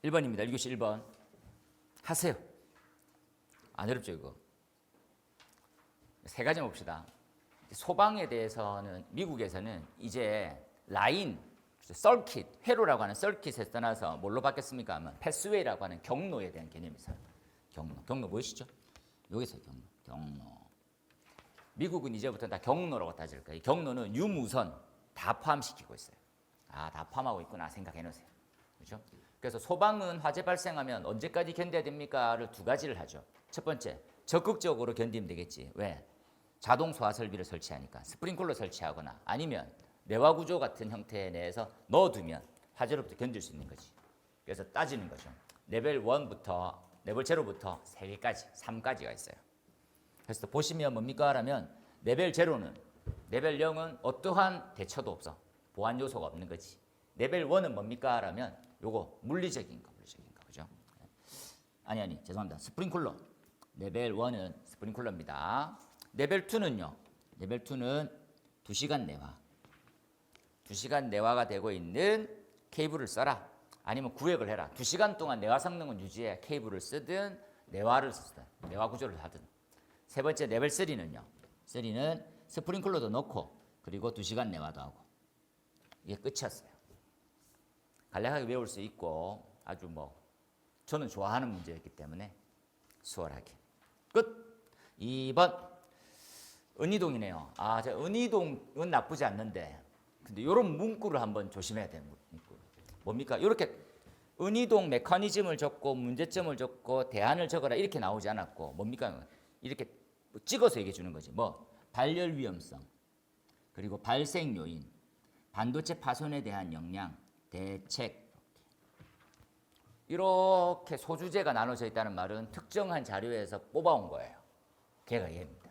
1번입니다. 1교시 1번. 하세요. 안 어렵죠, 이거. 세 가지 봅시다. 소방에 대해서는 미국에서는 이제 라인, 서킷, 회로라고 하는 서킷에서 떠나서 뭘로 바뀌었습니까? 하면 패스웨이라고 하는 경로에 대한 개념이 있어요. 경로 보이시죠? 여기서 경로. 미국은 이제부터 다 경로라고 따질 거예요. 경로는 유무선 다 포함시키고 있어요. 아, 다 포함하고 있구나 생각해 놓으세요. 그렇죠? 그래서 소방은 화재 발생하면 언제까지 견뎌야 됩니까를 두 가지를 하죠. 첫 번째, 적극적으로 견디면 되겠지. 왜? 자동 소화 설비를 설치하니까 스프링클러 설치하거나 아니면 내화 구조 같은 형태 내에서 넣어두면 화재로부터 견딜 수 있는 거지. 그래서 따지는 거죠. 레벨 1부터 레벨 0부터 3개까지, 3까지가 있어요. 그래서 보시면 뭡니까? 하면 레벨 0는 레벨 0은 어떠한 대처도 없어. 보안 요소가 없는 거지. 레벨 1은 뭡니까? 하면 요거 물리적인 거. 그죠? 아니, 죄송합니다. 스프링클러. 레벨 1은 스프링클러입니다. 레벨 2는요. 레벨 2는 2시간 내화. 2시간 내화가 되고 있는 케이블을 써라. 아니면 구획을 해라. 2시간 동안 내화 성능은 유지해. 케이블을 쓰든 내화를 쓰든 내화 구조를 하든. 세 번째 레벨 3는요. 3는 스프링클러도 넣고 그리고 2시간 내화도 하고. 이게 끝이었어요. 간략하게 외울 수 있고 아주 저는 좋아하는 문제였기 때문에 수월하게. 끝. 2번. 은이동이네요. 아, 은이동은 나쁘지 않는데 근데 이런 문구를 한번 조심해야 되는 문구. 뭡니까? 이렇게 은이동 메커니즘을 적고 문제점을 적고 대안을 적어라 이렇게 나오지 않았고 뭡니까? 이렇게 찍어서 얘기해 주는 거지. 발열 위험성, 그리고 발생 요인, 반도체 파손에 대한 역량, 대책. 이렇게 소주제가 나눠져 있다는 말은 특정한 자료에서 뽑아온 거예요. 걔가 얘입니다.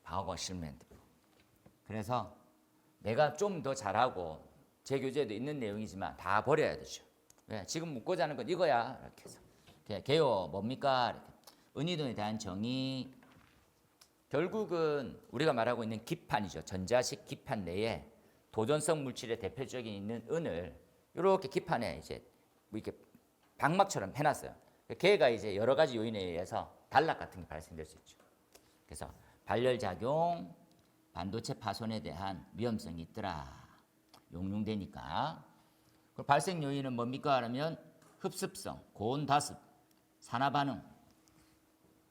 방어권 실무엔드. 그래서 내가 좀 더 잘하고 제 교재에도 있는 내용이지만 다 버려야 되죠. 왜? 지금 묻고자 하는 건 이거야. 이렇게 해서. 개요 뭡니까? 이렇게. 은이동에 대한 정의. 결국은 우리가 말하고 있는 기판이죠. 전자식 기판 내에 도전성 물질의 대표적인 있는 은을 이렇게 기판에 이제 이렇게 방막처럼 해놨어요. 걔가 이제 여러 가지 요인에 의해서 단락 같은 게 발생될 수 있죠. 그래서 발열작용, 반도체 파손에 대한 위험성이 있더라. 용융되니까. 그 발생 요인은 뭡니까? 하면 흡습성, 고온다습, 산화반응,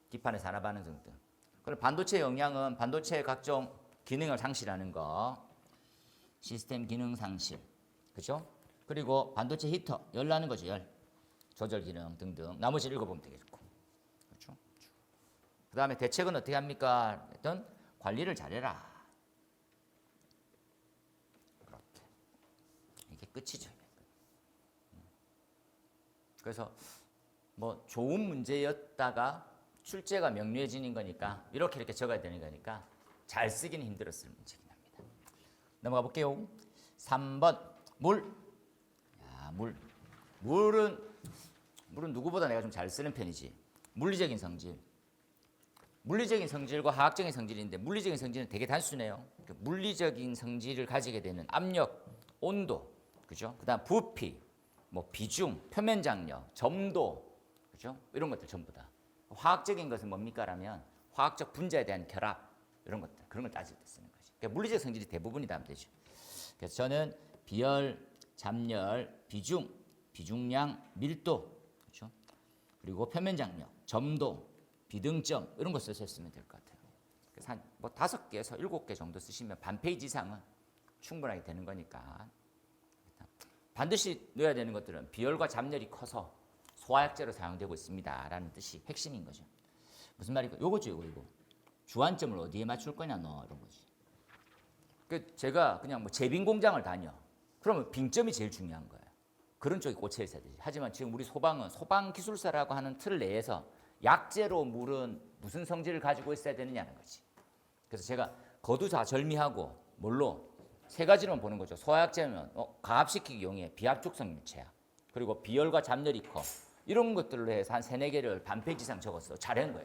기판의 산화반응 등등. 그리고 반도체 영향은 반도체의 각종 기능을 상실하는 거, 시스템 기능 상실, 그죠? 그리고 반도체 히터, 열 나는 거죠, 열. 조절 기능 등등. 나머지 읽어보면 되겠고. 그렇죠? 그 다음에 대책은 어떻게 합니까? 일단 관리를 잘해라. 그렇게. 이게 끝이죠. 그래서 좋은 문제였다가 출제가 명료해지는 거니까 이렇게 적어야 되는 거니까 잘 쓰기는 힘들었을 문제긴 합니다. 넘어가 볼게요. 3번 물. 야, 물은 누구보다 내가 좀 잘 쓰는 편이지. 물리적인 성질. 물리적인 성질과 화학적인 성질인데 물리적인 성질은 되게 단순해요. 물리적인 성질을 가지게 되는 압력, 온도, 그죠? 그다음 부피, 비중, 표면 장력, 점도, 그죠? 이런 것들 전부 다. 화학적인 것은 뭡니까? 라면 화학적 분자에 대한 결합 이런 것들 그런 걸 따질 때 쓰는 거죠. 그러니까 물리적 성질이 대부분이다 하면 되죠. 그래서 저는 비열, 잠열, 비중, 비중량, 밀도, 그렇죠? 그리고 표면 장력, 점도, 비등점 이런 거 쓰셨으면 될 것 같아요. 그래서 한 5개에서 7개 정도 쓰시면 반 페이지 이상은 충분하게 되는 거니까 반드시 넣어야 되는 것들은 비열과 잠열이 커서 소화약제로 사용되고 있습니다라는 뜻이 핵심인 거죠. 무슨 말이고? 요거죠, 이거. 주안점을 어디에 맞출 거냐, 너 이런 거지. 제가 그냥 제빙 공장을 다녀. 그러면 빙점이 제일 중요한 거예요. 그런 쪽에 꽂혀 있어야 되지. 하지만 지금 우리 소방은 소방 기술사라고 하는 틀 내에서 약제로 물은 무슨 성질을 가지고 있어야 되느냐는 거지. 그래서 제가 거두자절미하고 뭘로 세 가지로만 보는 거죠. 소화약제면 가압시키기 용이해. 비압축성 물체야. 그리고 비열과 잠열이 커. 이런 것들로 해서 한 3-4개를 반 페이지 이상 적었어. 잘한 거야.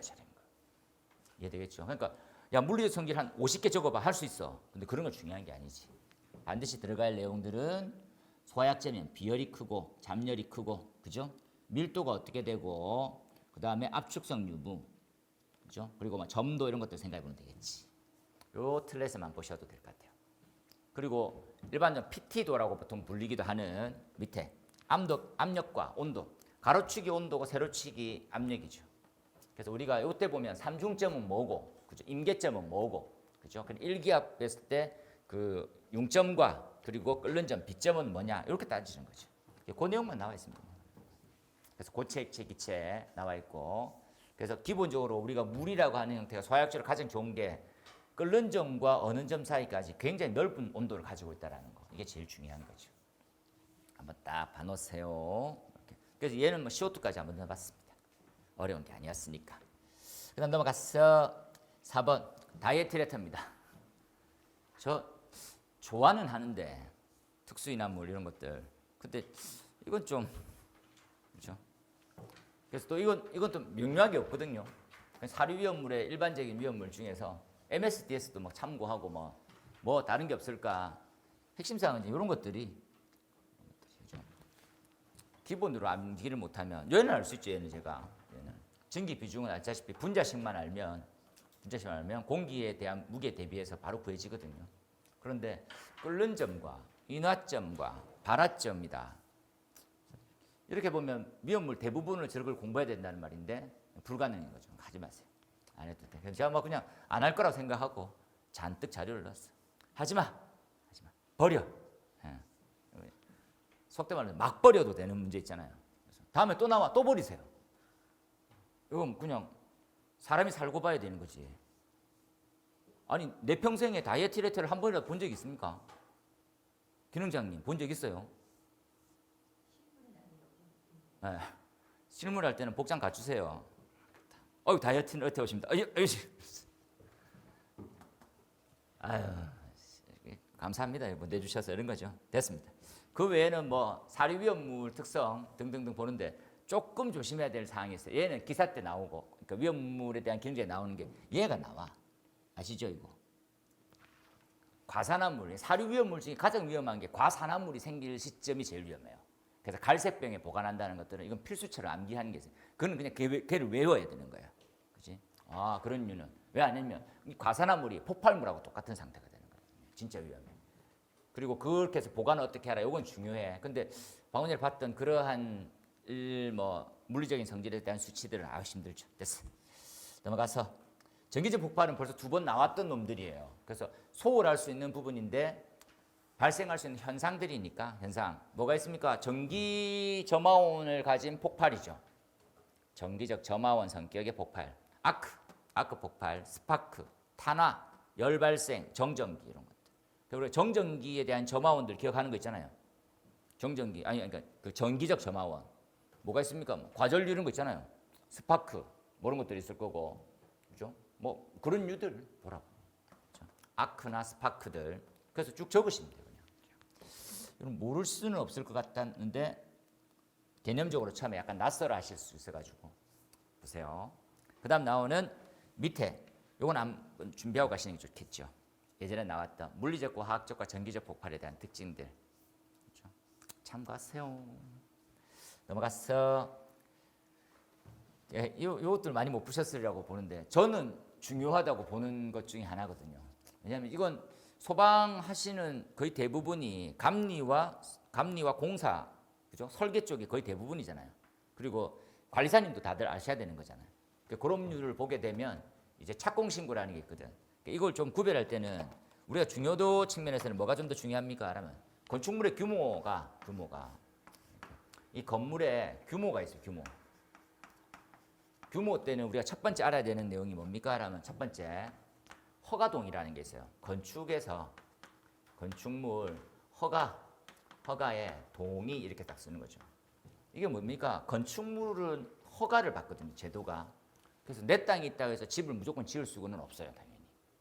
이해되겠죠? 그러니까 야 물리적 성질 한 50개 적어봐. 할 수 있어. 근데 그런 건 중요한 게 아니지. 반드시 들어갈 내용들은 소화약제는 비열이 크고 잠열이 크고, 그죠? 밀도가 어떻게 되고, 그 다음에 압축성 유무, 그죠? 그리고 막 점도 이런 것들 생각해 보면 되겠지. 요 틀에서만 보셔도 될 것 같아요. 그리고 일반적으로 PT도라고 보통 불리기도 하는 밑에 압력과 온도, 가로치기 온도고 세로치기 압력이죠. 그래서 우리가 이때 보면 삼중점은 뭐고, 그죠? 임계점은 뭐고, 그죠? 일기압 했을 때 그 융점과 그리고 끓는 점, B점은 뭐냐 이렇게 따지는 거죠. 그 내용만 나와 있습니다. 그래서 고체, 액체, 기체 나와 있고, 그래서 기본적으로 우리가 물이라고 하는 형태가 소화약제로 가장 좋은 게 끓는 점과 어는 점 사이까지 굉장히 넓은 온도를 가지고 있다는 거. 이게 제일 중요한 거죠. 한번 딱 봐놓으세요. 이렇게. 그래서 얘는 뭐 CO2까지 한번 넣어봤습니다. 어려운 게 아니었으니까. 그 다음 넘어가서 4번 다이에틸에터입니다. 저 좋아는 하는데 특수인화물 이런 것들. 근데 이건 좀 그렇죠. 그래서 또 이건 또 명료하게 없거든요. 사료 위험물의 일반적인 위험물 중에서 MSDS도 막 참고하고 뭐 다른 게 없을까. 핵심 사항은 이런 것들이 그렇죠? 기본으로 암기를 못하면 얘는 알 수 있죠. 얘는 전기 비중은 알다시피 분자식만 알면 공기에 대한 무게 대비해서 바로 구해지거든요. 그런데 끓는 점과 인화점과 발화점이다. 이렇게 보면 위험물 대부분을 저걸 공부해야 된다는 말인데 불가능인 거죠. 하지 마세요. 안 해도 돼. 그래서 제가 그냥 안 할 거라고 생각하고 잔뜩 자료를 넣었어. 하지 마. 버려. 예. 속된 말로 막 버려도 되는 문제 있잖아요. 다음에 또 나와 또 버리세요. 이건 그냥 사람이 살고 봐야 되는 거지. 아니 내 평생에 다이에틸에터를 한 번이라도 본 적 있습니까? 기능장님 본 적 있어요? 네. 실물할 때는 복장 갖추세요. 다이어트 오십니다. 아유, 감사합니다. 뭐 내주셔서 이런 거죠. 됐습니다. 그 외에는 뭐 사료 위험물 특성 등등등 보는데 조금 조심해야 될 사항이 있어요. 얘는 기사 때 나오고, 그러니까 위험물에 대한 기능제에 나오는 게 얘가 나와. 아시죠, 이거? 과산화물, 사료 위험물 중에 가장 위험한 게 과산화물이 생길 시점이 제일 위험해요. 그래서 갈색병에 보관한다는 것들은 이건 필수처럼 암기하는 게 있어요. 그거는 그냥 걔를 외워야 되는 거예요. 그지? 아, 그런 이유는 왜 안 했냐면 이 과산화물이 폭발물하고 똑같은 상태가 되는 거예요. 진짜 위험해. 그리고 그렇게 해서 보관을 어떻게 하라. 이건 중요해. 근데 방금 전에 봤던 그러한 물리적인 성질에 대한 수치들은 힘들죠. 됐어. 넘어가서 전기적 폭발은 벌써 2번 나왔던 놈들이에요. 그래서 소홀할 수 있는 부분인데 발생할 수 있는 현상들이니까. 현상 뭐가 있습니까? 전기 점화원을 가진 폭발이죠. 전기적 점화원 성격의 폭발, 아크 폭발, 스파크, 탄화, 열 발생, 정전기 이런 것들. 그리고 정전기에 대한 점화원들 기억하는 거 있잖아요. 그러니까 그 전기적 점화원 뭐가 있습니까? 과전류 이런 거 있잖아요. 스파크 뭐 이런 것들이 있을 거고, 그죠? 뭐 그런 류들 보라고. 그렇죠? 아크나 스파크들. 그래서 쭉 적으시면 돼요. 그냥 모를 수는 없을 것 같았는데 개념적으로 처음에 약간 낯설어 하실 수 있어가지고 보세요. 그 다음 나오는 밑에 요건 한번 준비하고 가시는 게 좋겠죠. 예전에 나왔던 물리적과 화학적과 전기적 폭발에 대한 특징들. 그렇죠? 참고하세요. 넘어가서 이것들 많이 못 푸셨으리라고 보는데 저는 중요하다고 보는 것 중에 하나거든요. 왜냐하면 이건 소방하시는 거의 대부분이 감리와 공사, 그죠? 설계 쪽이 거의 대부분이잖아요. 그리고 관리사님도 다들 아셔야 되는 거잖아요. 그런 류를 보게 되면 이제 착공신고라는 게 있거든. 이걸 좀 구별할 때는 우리가 중요도 측면에서는 뭐가 좀 더 중요합니까? 라면 건축물의 규모가 이 건물의 규모가 있어요. 규모 때는 우리가 첫 번째 알아야 되는 내용이 뭡니까? 라면 첫 번째 허가동이라는 게 있어요. 건축에서 건축물 허가에 동의 이렇게 딱 쓰는 거죠. 이게 뭡니까? 건축물은 허가를 받거든요. 제도가. 그래서 내 땅이 있다고 해서 집을 무조건 지을 수는 없어요. 당연히.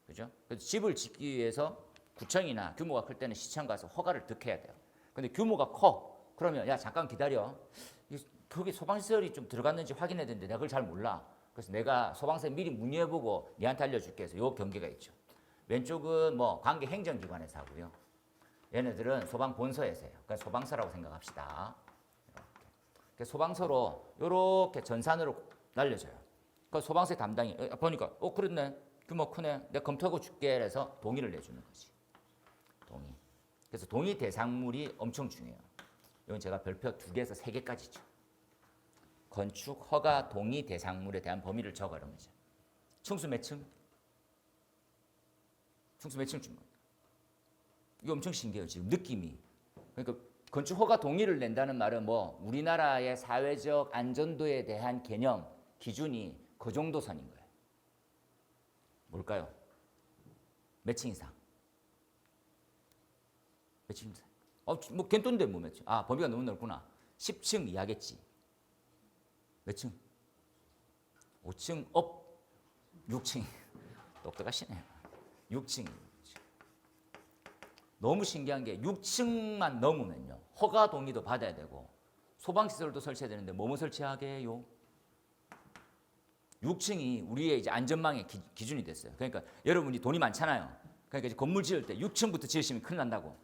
그죠? 그래서 집을 짓기 위해서 구청이나 규모가 클 때는 시청 가서 허가를 득해야 돼요. 근데 규모가 커. 그러면 야 잠깐 기다려. 거기 소방시설이 좀 들어갔는지 확인해야 되는데 내가 그걸 잘 몰라. 그래서 내가 소방서에 미리 문의해보고 니한테 알려줄게 해서 요 경계가 있죠. 왼쪽은 뭐 관계 행정기관에서 하고요. 얘네들은 소방 본서에서요. 그러니까 소방서라고 생각합시다. 이렇게. 소방서로 이렇게 전산으로 날려줘요. 그 소방서의 담당이 보니까 그렇네. 규모 크네. 내가 검토하고 줄게. 그래서 동의를 내주는 거지. 동의. 그래서 동의 대상물이 엄청 중요해요. 이건 제가 별표 2개에서 3개까지죠. 건축 허가 동의 대상물에 대한 범위를 적어 이런 거죠. 층수 몇 층? 층수 몇 층 준 겁니다. 이게 엄청 신기해요. 지금 느낌이. 그러니까 건축 허가 동의를 낸다는 말은 뭐 우리나라의 사회적 안전도에 대한 개념, 기준이 그 정도 선인 거예요. 뭘까요? 몇 층 이상? 몇 층 이상? 뭐 괜찮은데 뭐 몇 층? 범위가 너무 넓구나. 10층 이하겠지. 몇 층? 5층 업 6층. 똑똑하시네요. 6층. 너무 신기한 게 6층만 넘으면요. 허가 동의도 받아야 되고 소방시설도 설치해야 되는데 뭐뭐 설치하게요? 6층이 우리의 이제 안전망의 기준이 됐어요. 그러니까 여러분이 돈이 많잖아요. 그러니까 이제 건물 지을 때 6층부터 지으시면 큰일 난다고.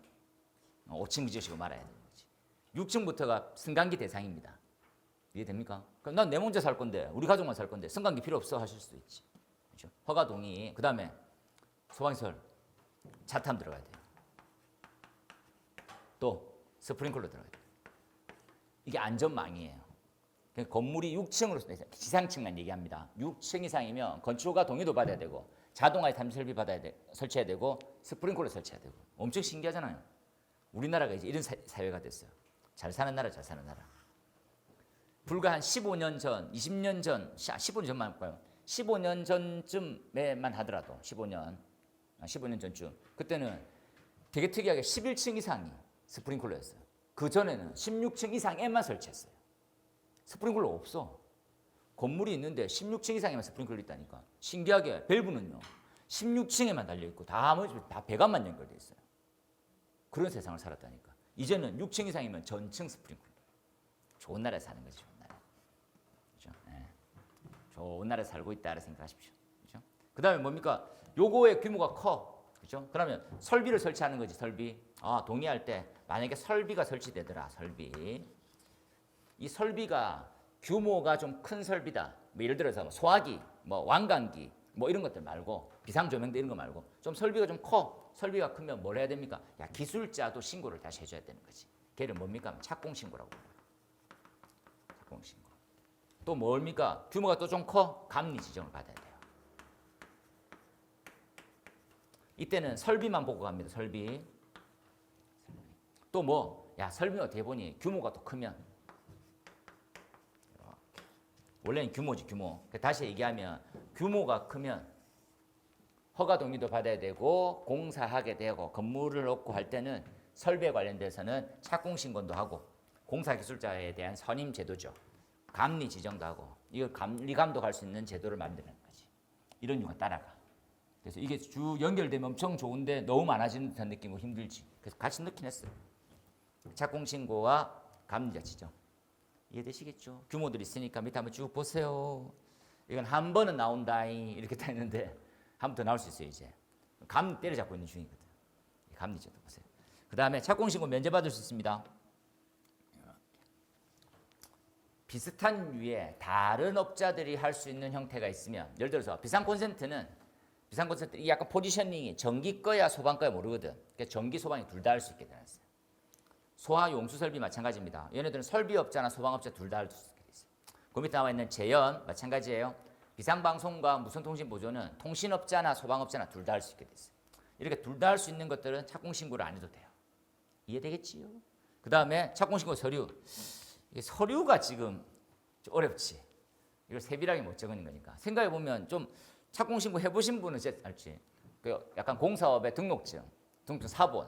5층 지으시고 말아야 되는 거지. 6층부터가 승강기 대상입니다. 이해됩니까? 그럼 난 내 혼자 살 건데 우리 가족만 살 건데 승강기 필요 없어 하실 수도 있지. 그렇죠? 허가 동의. 그다음에 소방시설 차탐 들어가야 돼요. 또 스프링클러 들어가야 돼요. 이게 안전망이에요. 그러니까 건물이 6층으로 지상층만 얘기합니다. 6층 이상이면 건축허가 동의도 받아야 되고 자동화의 탐지 설비 설치해야 되고 스프링클러 설치해야 되고 엄청 신기하잖아요. 우리나라가 이제 이런 사회가 됐어요. 잘 사는 나라, 잘 사는 나라. 불과 한 15년 전, 20년 전, 15년 전만 할까요? 15년 전쯤에만 하더라도 15년 전쯤 그때는 되게 특이하게 11층 이상이 스프링클러였어요. 그 전에는 16층 이상에만 설치했어요. 스프링클러 없어. 건물이 있는데 16층 이상에만 스프링클러 있다니까. 신기하게 밸브는요 16층에만 달려있고 나머지 다 배관만 연결돼 있어요. 그런 세상을 살았다니까. 이제는 6층 이상이면 전층 스프링클러. 좋은 나라에 사는 거지. 좋은 나라. 그렇죠? 네. 좋은 나라에 살고 있다고 생각하십시오. 그렇죠? 그 다음에 뭡니까? 요거의 규모가 커. 그렇죠? 그러면 설비를 설치하는 거지. 설비. 동의할 때 만약에 설비가 설치되더라. 설비. 이 설비가 규모가 좀 큰 설비다. 뭐 예를 들어서 뭐 소화기, 뭐 완강기, 뭐 이런 것들 말고 비상조명대 이런 거 말고 좀 설비가 좀 커. 설비가 크면 뭘 해야 됩니까? 기술자도 신고를 다시 해줘야 되는 거지. 걔를 뭡니까? 착공신고라고 합니다. 착공신고. 또 뭡니까? 규모가 또 좀 커. 감리 지정을 받아야 돼요. 이때는 설비만 보고 갑니다. 설비. 또 뭐? 설비 어떻게 보니 규모가 더 크면 이렇게. 원래는 규모지 규모. 다시 얘기하면 규모가 크면 허가 동의도 받아야 되고 공사하게 되고 건물을 얻고 할 때는 설비에 관련돼서는 착공신고도 하고 공사기술자에 대한 선임 제도죠. 감리 지정도 하고 이걸 감리 감독할 수 있는 제도를 만드는 거지. 이런 이유가 따라가. 그래서 이게 쭉 연결되면 엄청 좋은데 너무 많아지는 듯한 느낌이고 힘들지. 그래서 같이 넣긴 했어요. 착공신고와 감리자 지정. 이해되시겠죠? 규모들이 있으니까 밑에 한번 쭉 보세요. 이건 한 번은 나온다잉 이렇게 다 했는데 한 번 더 나올 수 있어요. 이제 감 때려잡고 있는 중이거든. 감리제도 보세요. 그 다음에 착공신고 면제받을 수 있습니다. 비슷한 류의 다른 업자들이 할 수 있는 형태가 있으면 예를 들어서 비상 콘센트는 이 약간 포지셔닝이 전기 거야 소방 거야 모르거든. 그러니까 전기 소방이 둘 다 할 수 있게 되었어요. 소화 용수 설비 마찬가지입니다. 얘네들은 설비업자나 소방업자 둘 다 할 수 있게 돼 있어요. 그 밑에 나와 있는 재연 마찬가지예요. 비상방송과 무선통신보조는 통신업자나 소방업자나 둘 다 할 수 있게 돼 있어요. 이렇게 둘 다 할 수 있는 것들은 착공신고를 안 해도 돼요. 이해되겠지요? 그 다음에 착공신고 서류. 이게 서류가 지금 좀 어렵지. 이걸 세밀하게 못 적는 거니까. 생각해보면 좀 착공신고 해보신 분은 진짜 알지. 그 약간 공사업의 등록증 사본,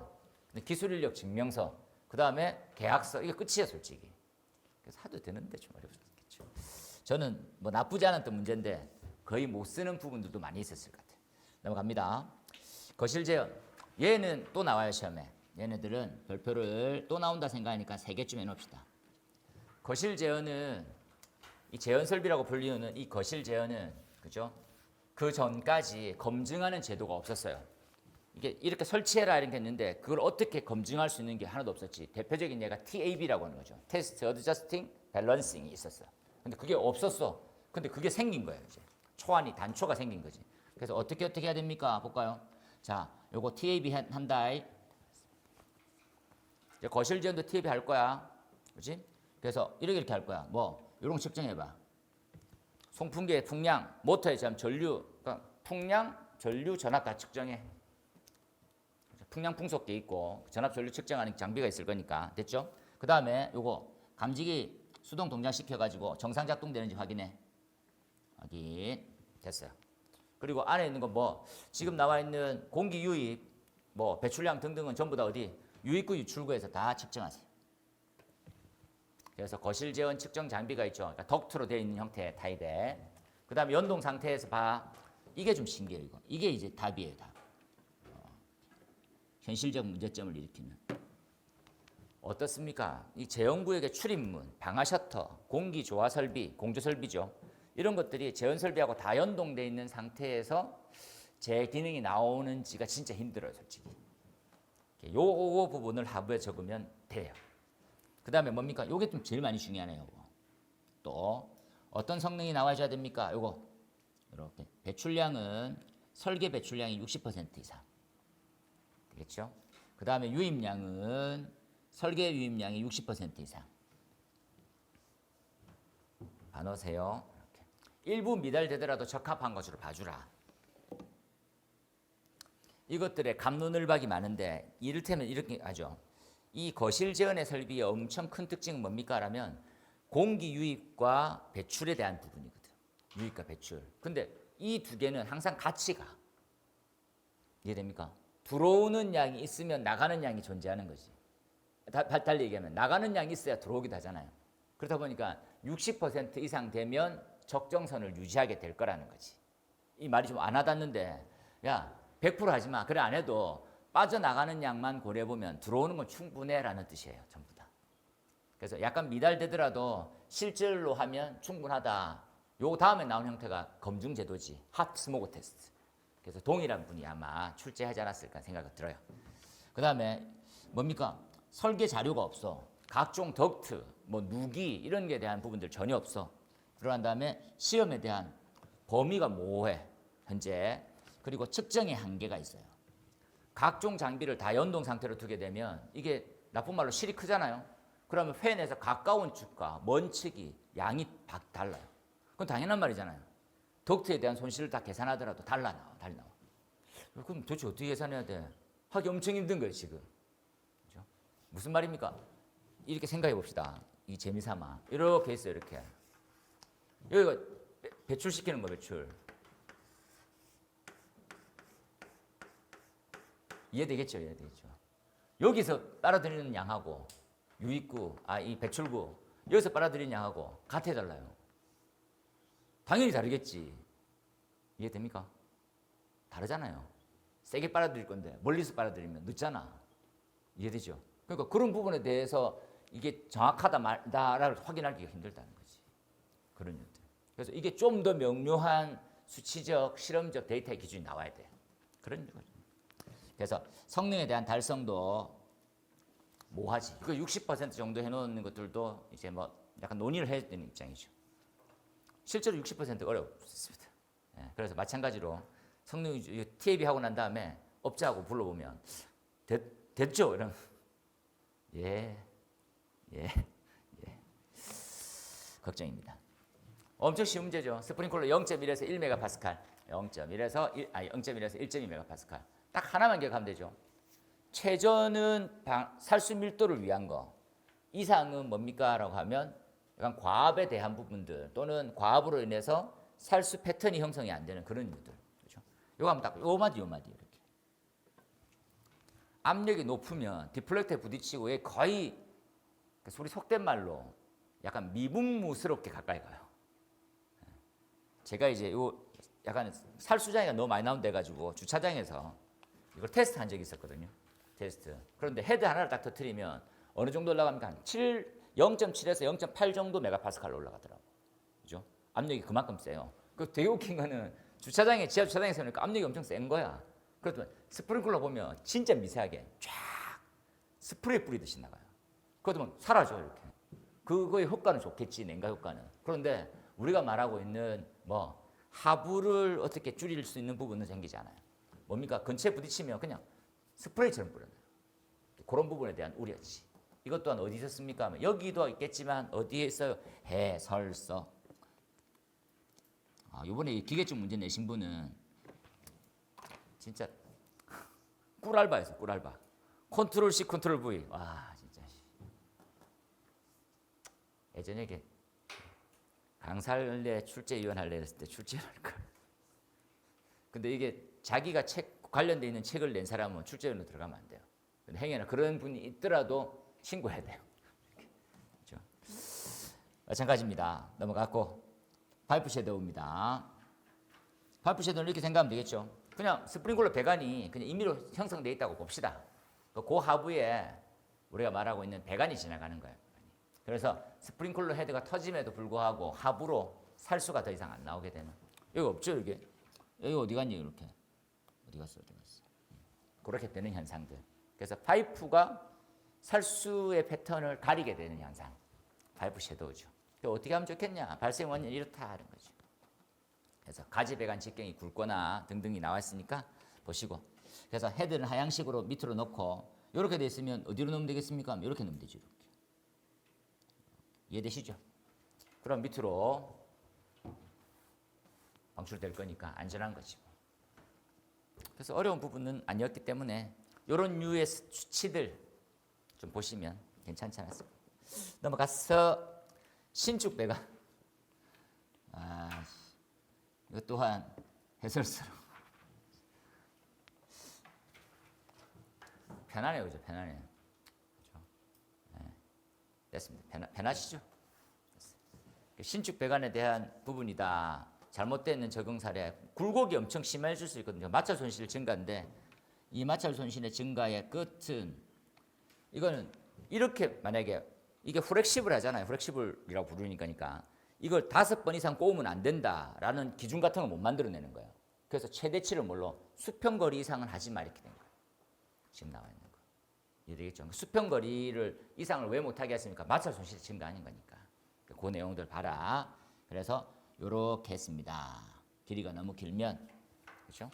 기술인력 증명서, 그 다음에 계약서. 이게 끝이에요, 솔직히. 그래서 하도 되는데 좀 어렵겠죠. 저는 뭐 나쁘지 않은 또 문제인데 거의 못 쓰는 부분들도 많이 있었을 것 같아요. 넘어갑니다. 거실 재현. 얘는 또 나와요, 시험에. 얘네들은 별표를 또 나온다 생각하니까 3개쯤 해놓읍시다. 거실 재현은 이 재현 설비라고 불리우는 이 거실 재현은 그죠? 그 전까지 검증하는 제도가 없었어요. 이게 이렇게 설치해라 이렇게 했는데 그걸 어떻게 검증할 수 있는 게 하나도 없었지. 대표적인 예가 TAB라고 하는 거죠. 테스트 어드저스팅 밸런싱이 있었어. 근데 그게 없었어. 근데 그게 생긴 거예요. 이제 초안이 단초가 생긴 거지. 그래서 어떻게 해야 됩니까? 볼까요? 자, 요거 TAB 한다. 이제 거실 지원도 TAB 할 거야. 그렇지? 그래서 이렇게 할 거야. 뭐 이런 거 측정해봐. 송풍기의 풍량, 모터의 전류, 그러니까 풍량, 전류, 전압 다 측정해. 풍량 풍속기 있고 전압 전류 측정하는 장비가 있을 거니까 됐죠? 그 다음에 요거 감지기 수동 동작시켜 가지고 정상 작동되는지 확인 됐어요. 그리고 안에 있는 거 뭐 지금 나와 있는 공기 유입, 뭐 배출량 등등은 전부 다 어디 유입구 유출구에서 다 측정하세요. 그래서 거실 제원 측정 장비가 있죠. 그러니까 덕트로 되어 있는 형태의 타입에. 그 다음에 연동 상태에서 봐. 이게 좀 신기해요. 이게 이제 답이에요. 답. 현실적 문제점을 일으키는. 어떻습니까? 이 제원구역의 출입문, 방화 셔터, 공기 조화 설비, 공조 설비죠. 이런 것들이 제원 설비하고 다 연동되어 있는 상태에서 제 기능이 나오는지가 진짜 힘들어요, 솔직히. 요 부분을 하부에 적으면 돼요. 그 다음에 뭡니까? 요게 좀 제일 많이 중요하네요. 요거. 또 어떤 성능이 나와줘야 됩니까? 요거 이렇게 배출량은 설계 배출량이 60% 이상. 되겠죠? 그 다음에 유입량은 설계 유입량이 60% 이상. 봐놓으세요. 이렇게. 일부 미달되더라도 적합한 것으로 봐주라. 이것들의 갑론을박이 많은데 이를테면 이렇게 하죠. 이 거실 제원의 설비의 엄청 큰 특징은 뭡니까? 라면 공기 유입과 배출에 대한 부분이거든. 유입과 배출. 근데 이 두 개는 항상 같이 가. 이해됩니까? 들어오는 양이 있으면 나가는 양이 존재하는 거지. 달리 얘기하면 나가는 양이 있어야 들어오기도 하잖아요. 그러다 보니까 60% 이상 되면 적정선을 유지하게 될 거라는 거지. 이 말이 좀 안 와닿는데 야 100% 하지 마. 그래 안 해도 빠져나가는 양만 고려해보면 들어오는 건 충분해라는 뜻이에요. 전부 다. 그래서 약간 미달되더라도 실질로 하면 충분하다. 요 다음에 나온 형태가 검증 제도지. 핫 스모그 테스트. 그래서 동일한 분이 아마 출제하지 않았을까 생각이 들어요. 그 다음에 뭡니까? 설계 자료가 없어. 각종 덕트, 뭐 누기 이런 게 대한 부분들 전혀 없어. 그러한 다음에 시험에 대한 범위가 모호해. 현재. 그리고 측정의 한계가 있어요. 각종 장비를 다 연동 상태로 두게 되면 이게 나쁜 말로 실이 크잖아요. 그러면 팬에서 가까운 축과 먼 측이 양이 달라요. 그건 당연한 말이잖아요. 덕트에 대한 손실을 다 계산하더라도 달리 나와. 그럼 도대체 어떻게 계산해야 돼? 하기 엄청 힘든 거예요, 지금. 그렇죠? 무슨 말입니까? 이렇게 생각해 봅시다. 이 재미삼아. 이렇게 있어요, 이렇게. 여기가 배출시키는 거, 배출. 이해되겠죠? 이해되겠죠? 여기서 빨아들이는 양하고 유입구, 이 배출구 여기서 빨아들이는 양하고 같아 달라요. 당연히 다르겠지. 이해됩니까? 다르잖아요. 세게 빨아들일 건데 멀리서 빨아들이면 늦잖아. 이해되죠? 그러니까 그런 부분에 대해서 이게 정확하다 말다를 확인하기가 힘들다는 거지. 그런 일들. 그래서 이게 좀 더 명료한 수치적, 실험적 데이터의 기준이 나와야 돼. 그런 거죠. 그래서 성능에 대한 달성도 뭐하지? 그 60% 정도 해놓는 것들도 이제 뭐 약간 논의를 해야 되는 입장이죠. 실제로 60%가 어렵습니다. 그래서 마찬가지로 성능 TAB 하고 난 다음에 업자하고 불러보면 됐죠? 이러면 예. 걱정입니다. 엄청 쉬운 문제죠. 스프링클러 0.1에서 1메가파스칼, 0.1에서 1.2메가파스칼. 딱 하나만 기억하면 되죠. 최저는 살수 밀도를 위한 거. 이상은 뭡니까? 라고 하면 약간 과압에 대한 부분들 또는 과압으로 인해서 살수 패턴이 형성이 안 되는 그런 이유들. 그렇죠? 요거 하면 딱 요 마디 이렇게. 압력이 높으면 디플렉터에 부딪히고 거의 소리 속된 말로 약간 미분무스럽게 가까이 가요. 제가 이제 요 약간 살수장애가 너무 많이 나온다 해가지고 주차장에서 이걸 테스트한 적이 있었거든요. 테스트. 그런데 헤드 하나를 딱 터뜨리면 어느 정도 올라갑니까? 한 0.7에서 0.8 정도 메가파스칼로 올라가더라고. 그죠? 압력이 그만큼 세요. 그 되게 웃긴 거는 지하 주차장에서 그러니까 압력이 엄청 센 거야. 그렇지만 스프링클러 보면 진짜 미세하게 쫙 스프레이 뿌리듯이 나가요. 그렇지만 사라져 이렇게. 그거의 효과는 좋겠지, 냉각 효과는. 그런데 우리가 말하고 있는 뭐 하부를 어떻게 줄일 수 있는 부분은 생기지 않아요. 뭡니까? 근처에 부딪히면 그냥 스프레이처럼 뿌려요. 그런 부분에 대한 우려지. 이것 또한 어디서 씁니까? 하면 여기도 있겠지만 어디에 있어요? 해설서. 이번에 기계증 문제 내신 분은 진짜 꿀알바였어요. 꿀알바. 컨트롤 C, 컨트롤 V. 와 진짜. 예전에 이게 강사할래 출제위원 할래 했을 때 출제할 걸. 근데 이게 자기가 책 관련돼 있는 책을 낸 사람은 출제위원으로 들어가면 안 돼요. 근데 행여나 그런 분이 있더라도 신고해야 돼요. 그렇죠? 마찬가지입니다. 넘어갔고 파이프 섀도우입니다. 파이프 섀도우는 이렇게 생각하면 되겠죠. 그냥 스프링클러 배관이 그냥 임의로 형성되어 있다고 봅시다. 그 하부에 우리가 말하고 있는 배관이 지나가는 거예요. 그래서 스프링클러 헤드가 터짐에도 불구하고 하부로 살수가 더 이상 안 나오게 되는. 여기 없죠, 이게? 여기 어디 갔니, 이렇게? 어디 갔어? 그렇게 되는 현상들. 그래서 파이프가 살수의 패턴을 가리게 되는 현상. 파이프 섀도우죠. 어떻게 하면 좋겠냐? 발생 원인이 이렇다 하는 거죠. 그래서 가지 배관 직경이 굵거나 등등이 나왔으니까 보시고. 그래서 헤드는 하향식으로 밑으로 놓고 이렇게 돼 있으면 어디로 넣으면 되겠습니까? 이렇게 넣으면 되죠. 이렇게. 이해되시죠? 그럼 밑으로 방출될 거니까 안전한 거지. 그래서 어려운 부분은 아니었기 때문에 이런 류의 수치들 좀 보시면 괜찮지 않았습니까? 넘어가서 신축 배관. 이것 또한 해설서로. 편하네요, 그죠? 편하네요. 그렇죠? 네. 됐습니다. 편하시죠? 신축 배관에 대한 부분이다. 잘못되는 적용 사례. 굴곡이 엄청 심해질 수 있거든요. 마찰 손실 증가인데 이 마찰 손실의 증가의 끝은 이거는 이렇게 만약에 이게 플렉시블 하잖아요. 플렉시블이라고 부르니까 이걸 5번 이상 꼬우면 안 된다라는 기준 같은 거 못 만들어내는 거예요. 그래서 최대치를 뭘로 수평거리 이상은 하지 마 이렇게 된 거예요. 지금 나와 있는 거. 이해되겠죠? 수평거리를 이상을 왜 못하게 했습니까? 마찰 손실 증가 아닌 거니까. 그 내용들 봐라. 그래서 이렇게 했습니다. 길이가 너무 길면 그렇죠?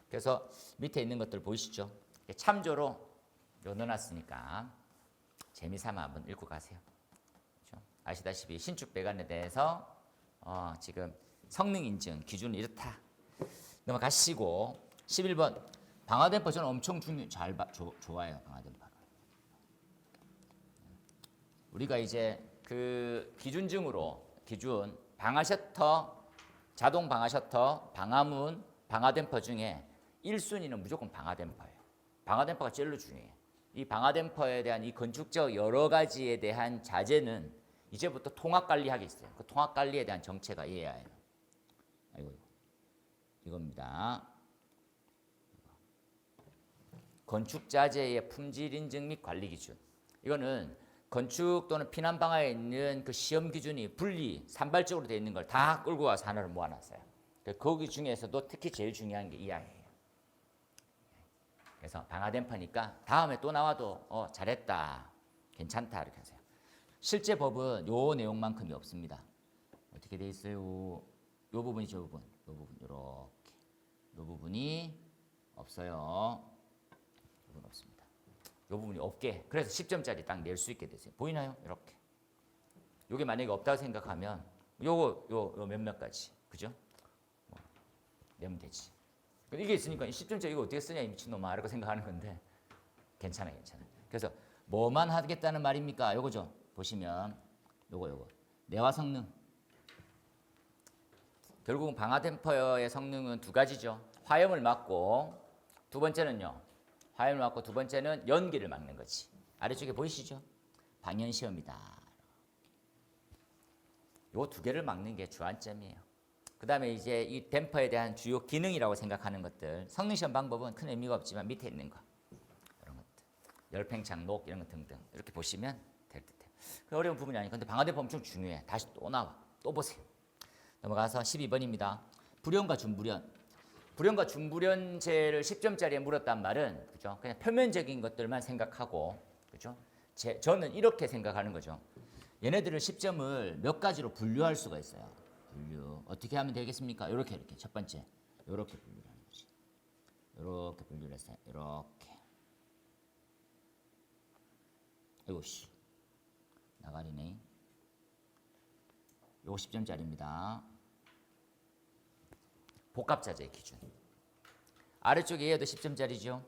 그래서 밑에 있는 것들 보이시죠? 참조로 넣어놨으니까 재미삼아 한번 읽고 가세요. 그렇죠? 아시다시피 신축 배관에 대해서 지금 성능 인증 기준은 이렇다. 넘어가시고 11번 방화댐퍼 저는 엄청 좋아해요. 방화댐퍼를. 우리가 이제 그 기준증으로 기준 방화 셔터, 자동 방화 셔터, 방화문, 방화댐퍼 중에 1순위는 무조건 방화댐퍼예요. 방화댐퍼가 제일 중요해요. 이 방화댐퍼에 대한 이 건축적 여러 가지에 대한 자재는 이제부터 통합관리하게 있어요. 그 통합관리에 대한 정체가 이해해야 해요. 아이고, 이겁니다. 건축자재의 품질 인증 및 관리 기준. 이거는 건축 또는 피난방화에 있는 그 시험 기준이 분리, 산발적으로 되어 있는 걸 다 끌고 와서 하나를 모아놨어요. 거기 중에서도 특히 제일 중요한 게 이하예요. 그래서 방화댐퍼니까 다음에 또 나와도 잘했다, 괜찮다 이렇게 하세요. 실제 법은 요 내용만큼이 없습니다. 어떻게 돼 있어요? 요 부분이 저 부분, 요 부분 이렇게, 요 부분이 없어요. 이 부분 없습니다. 요 부분이 없게, 그래서 10점짜리 딱 낼 수 있게 됐어요. 보이나요? 이렇게. 요게 만약에 없다고 생각하면 요거 몇몇 가지, 그죠? 내면 되지. 이게 있으니까 10점짜리 이거 어떻게 쓰냐 이 미친놈아 이렇게 생각하는 건데 괜찮아요. 그래서 뭐만 하겠다는 말입니까? 요거죠. 보시면 요거 내화 성능. 결국은 방화댐퍼의 성능은 두 가지죠. 화염을 막고 두 번째는요. 화염을 막고 두 번째는 연기를 막는 거지. 아래쪽에 보이시죠? 방연시험이다. 요 두 개를 막는 게 주안점이에요. 그 다음에 이제 이 댐퍼에 대한 주요 기능이라고 생각하는 것들, 성능시험 방법은 큰 의미가 없지만 밑에 있는 거, 이런 것들, 열팽창, 녹 이런 것 등등 이렇게 보시면 될 듯해요. 그 어려운 부분이 아니고, 근데 방화댐퍼 엄청 중요해. 다시 또 나와, 또 보세요. 넘어가서 12번입니다. 불연과 준불연. 불연과 중불연제를 10점짜리에 물었단 말은 그죠? 그냥 표면적인 것들만 생각하고 그죠? 저는 이렇게 생각하는 거죠. 얘네들을 10점을 몇 가지로 분류할 수가 있어요. 분류 어떻게 하면 되겠습니까? 이렇게 첫 번째 이렇게 분류를 하는 거지. 이렇게 분류를 했어요. 이렇게. 아이고 씨 나가리네. 요거 10점짜리입니다. 복합자재 기준. 아래쪽에 얘도 10점짜리죠.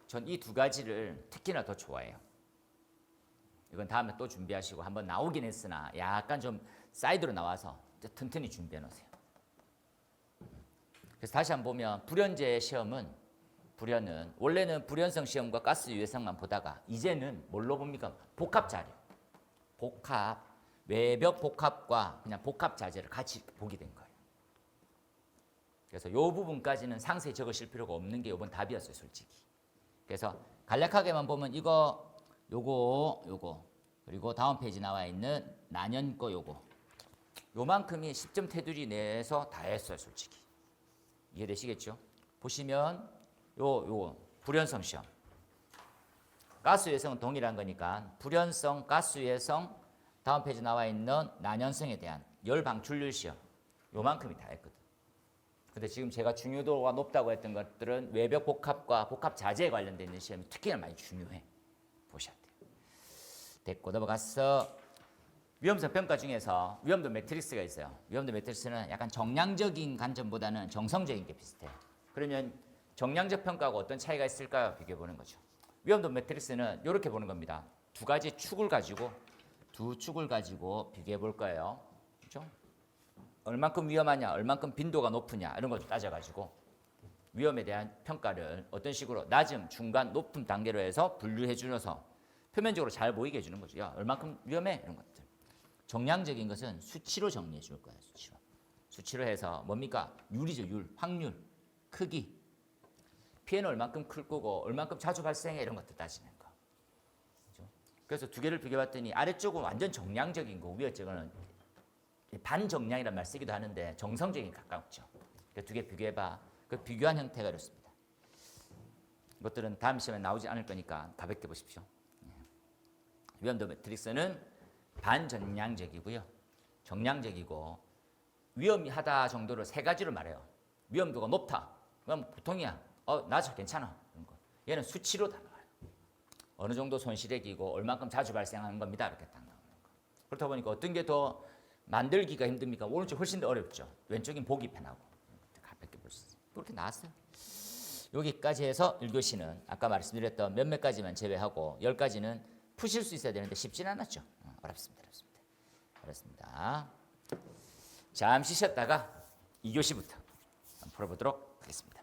전 이 두 가지를 특히나 더 좋아해요. 이건 다음에 또 준비하시고 한번 나오긴 했으나 약간 좀 사이드로 나와서 튼튼히 준비해 놓으세요. 그래서 다시 한번 보면 불연제 시험은 불연은 원래는 불연성 시험과 가스 유해성만 보다가 이제는 뭘로 봅니까? 복합 자료. 복합 외벽 복합과 그냥 복합 자재를 같이 보게 된 거예요. 그래서 이 부분까지는 상세히 적으실 필요가 없는 게 이번 답이었어요, 솔직히. 그래서 간략하게만 보면 이거 요거 그리고 다음 페이지 나와 있는 난연 거 요만큼이 10점 테두리 내에서 다 했어요, 솔직히. 이해되시겠죠? 보시면 요 불연성 시험. 가스 유해성은 동일한 거니까 불연성, 가스 유해성, 다음 페이지 나와 있는 난연성에 대한 열 방출률 시험. 요만큼이 다 했거든. 근데 지금 제가 중요도가 높다고 했던 것들은 외벽 복합과 복합 자재에 관련돼 있는 시험이 특히나 많이 중요해. 보셔야 돼요. 됐고 넘어가서 위험성 평가 중에서 위험도 매트릭스가 있어요. 위험도 매트릭스는 약간 정량적인 관점보다는 정성적인 게 비슷해요. 그러면 정량적 평가하고 어떤 차이가 있을까요? 비교해 보는 거죠. 위험도 매트릭스는 이렇게 보는 겁니다. 두 축을 가지고 비교해 볼 거예요. 그렇죠? 얼만큼 위험하냐, 얼만큼 빈도가 높으냐 이런 걸 따져가지고 위험에 대한 평가를 어떤 식으로 낮음, 중간, 높은 단계로 해서 분류해 주면서 표면적으로 잘 보이게 해주는 거죠. 야, 얼만큼 위험해? 이런 것들. 정량적인 것은 수치로 정리해 줄 거예요. 수치로 해서 뭡니까? 율이죠. 율, 확률, 크기. 피해는 얼만큼 클 거고 얼만큼 자주 발생해 이런 것들 따지는 거. 그렇죠? 그래서 두 개를 비교해봤더니 아래쪽은 완전 정량적인 거, 위에 쪽은 반정량이라는 말 쓰기도 하는데 정성적인 가깝죠. 두 개 비교해봐. 그 비교한 형태가 이렇습니다. 이것들은 다음 시험에 나오지 않을 거니까 가볍게 보십시오. 위험도 매트릭스는 반정량적이고요. 정량적이고 위험하다 정도를 세 가지로 말해요. 위험도가 높다. 그럼 보통이야. 낮아 괜찮아. 이런 거. 얘는 수치로 다 나와요. 어느 정도 손실액이고 얼만큼 자주 발생하는 겁니다. 이렇게 딱 나오는 거. 그렇다 보니까 어떤 게 더 만들기가 힘듭니까? 오른쪽 훨씬 더 어렵죠. 왼쪽인 보기 편하고. 가볍게 볼 수 있어요. 그렇게 나왔어요. 여기까지 해서 1교시는 아까 말씀드렸던 몇몇 가지만 제외하고 10가지는 푸실 수 있어야 되는데 쉽진 않았죠. 어렵습니다. 잠시 쉬었다가 2교시부터 풀어보도록 하겠습니다.